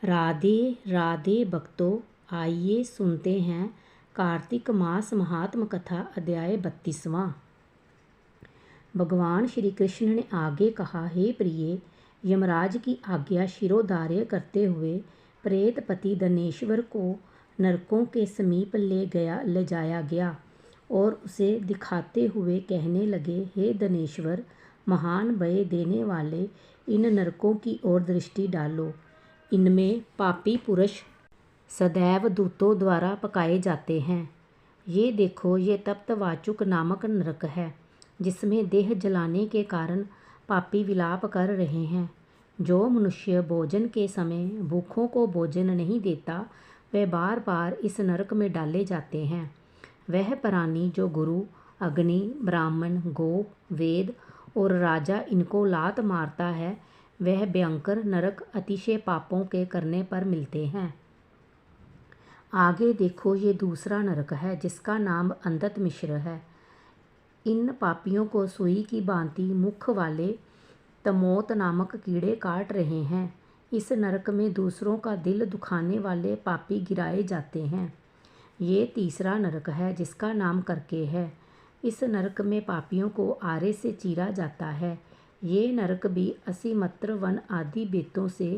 राधे राधे भक्तों, आइए सुनते हैं कार्तिक मास महात्म कथा अध्याय 32वां। भगवान श्री कृष्ण ने आगे कहा, हे प्रिय, यमराज की आज्ञा शिरोधार्य करते हुए प्रेतपति धनेश्वर को नरकों के समीप ले जाया गया और उसे दिखाते हुए कहने लगे, हे धनेश्वर, महान भय देने वाले इन नरकों की ओर दृष्टि डालो। इनमें पापी पुरुष सदैव दूतों द्वारा पकाए जाते हैं। ये देखो, ये तप्तवाचुक नामक नरक है, जिसमें देह जलाने के कारण पापी विलाप कर रहे हैं। जो मनुष्य भोजन के समय भूखों को भोजन नहीं देता, वह बार बार इस नरक में डाले जाते हैं। वह प्राणी जो गुरु, अग्नि, ब्राह्मण, गो, वेद और राजा इनको लात मारता है, वह भयंकर नरक अतिशय पापों के करने पर मिलते हैं। आगे देखो, ये दूसरा नरक है, जिसका नाम अंधत मिश्र है। इन पापियों को सुई की भांति मुख वाले तमोत नामक कीड़े काट रहे हैं। इस नरक में दूसरों का दिल दुखाने वाले पापी गिराए जाते हैं। ये तीसरा नरक है, जिसका नाम करके है। इस नरक में पापियों को आरे से चीरा जाता है। ये नरक भी असीमत्र वन आदि बेतों से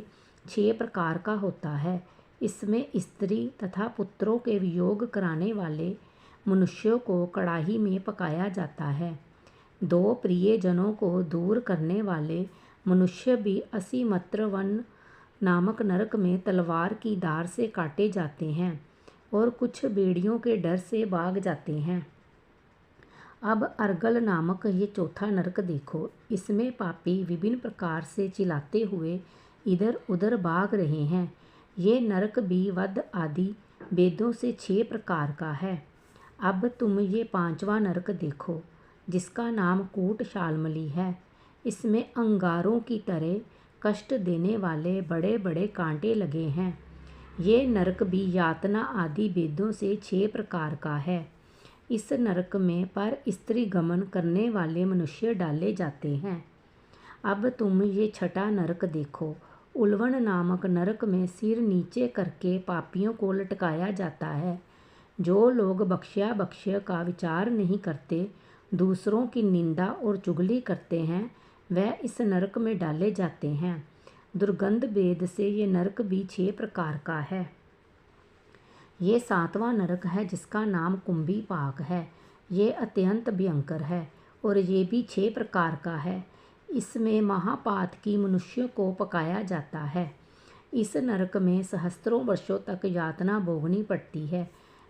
6 प्रकार का होता है। इसमें स्त्री तथा पुत्रों के वियोग कराने वाले मनुष्यों को कड़ाही में पकाया जाता है। 2 प्रियजनों को दूर करने वाले मनुष्य भी असीमत्र वन नामक नरक में तलवार की धार से काटे जाते हैं और कुछ बेड़ियों के डर से भाग जाते हैं। अब अर्गल नामक ये चौथा नरक देखो। इसमें पापी विभिन्न प्रकार से चिल्लाते हुए इधर उधर भाग रहे हैं। ये नरक भी वध आदि वेदों से 6 प्रकार का है। अब तुम ये 5वां नरक देखो, जिसका नाम कूट शालमली है। इसमें अंगारों की तरह कष्ट देने वाले बड़े बड़े कांटे लगे हैं। ये नरक भी यातना आदि वेदों से 6 प्रकार का है। इस नरक में पर स्त्री गमन करने वाले मनुष्य डाले जाते हैं। अब तुम ये 6ठा नरक देखो। उल्वन नामक नरक में सिर नीचे करके पापियों को लटकाया जाता है। जो लोग बख्शिया बख्शिया का विचार नहीं करते, दूसरों की निंदा और चुगली करते हैं, वह इस नरक में डाले जाते हैं। दुर्गंध भेद से ये नरक भी 6 प्रकार का है। ये 7वां नरक है, जिसका नाम कुंभी पाक है। ये अत्यंत भयंकर है और ये भी 6 प्रकार का है। इसमें महापात की मनुष्यों को पकाया जाता है। इस नरक में सहस्त्रों वर्षों तक यातना भोगनी पड़ती है।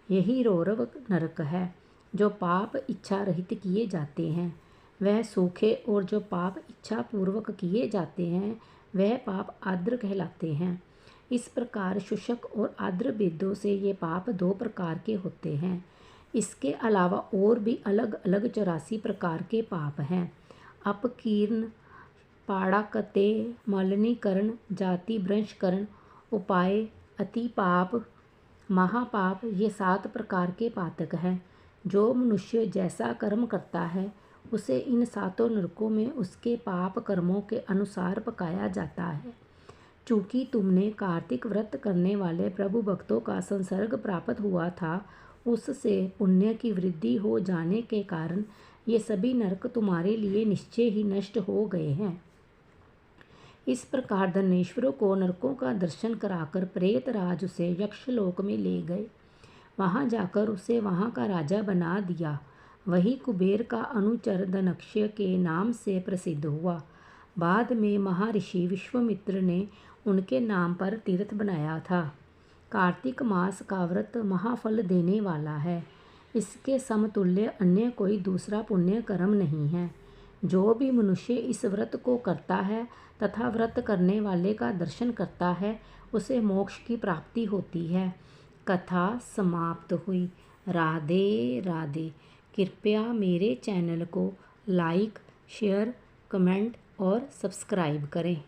यही रौरव नरक है। जो पाप इच्छा रहित किए जाते हैं वह सूखे, और जो पाप इच्छा पूर्वक किए जाते हैं वह पाप आर्द्र कहलाते हैं। इस प्रकार शुष्क और आर्द्र भेदों से ये पाप 2 प्रकार के होते हैं। इसके अलावा और भी अलग अलग 84 प्रकार के पाप हैं। अपकीर्ण, पाड़ाकते, मलिनीकरण, जाति भ्रंशकरण, उपाय, अति पाप, महापाप, ये 7 प्रकार के पातक हैं। जो मनुष्य जैसा कर्म करता है, उसे इन 7 नरकों में उसके पाप कर्मों के अनुसार पकाया जाता है। चूँकि तुमने कार्तिक व्रत करने वाले प्रभु भक्तों का संसर्ग प्राप्त हुआ था, उससे पुण्य की वृद्धि हो जाने के कारण ये सभी नरक तुम्हारे लिए निश्चय ही नष्ट हो गए हैं। इस प्रकार धनेश्वरों को नरकों का दर्शन कराकर प्रेतराज उसे यक्षलोक में ले गए। वहाँ जाकर उसे वहाँ का राजा बना दिया। वही कुबेर का अनुचर धनक्षय के नाम से प्रसिद्ध हुआ। बाद में महर्षि विश्वामित्र ने उनके नाम पर तीर्थ बनाया था। कार्तिक मास का व्रत महाफल देने वाला है। इसके समतुल्य अन्य कोई दूसरा पुण्य कर्म नहीं है। जो भी मनुष्य इस व्रत को करता है तथा व्रत करने वाले का दर्शन करता है, उसे मोक्ष की प्राप्ति होती है। कथा समाप्त हुई। राधे राधे। कृपया मेरे चैनल को लाइक, शेयर, कमेंट और सब्सक्राइब करें।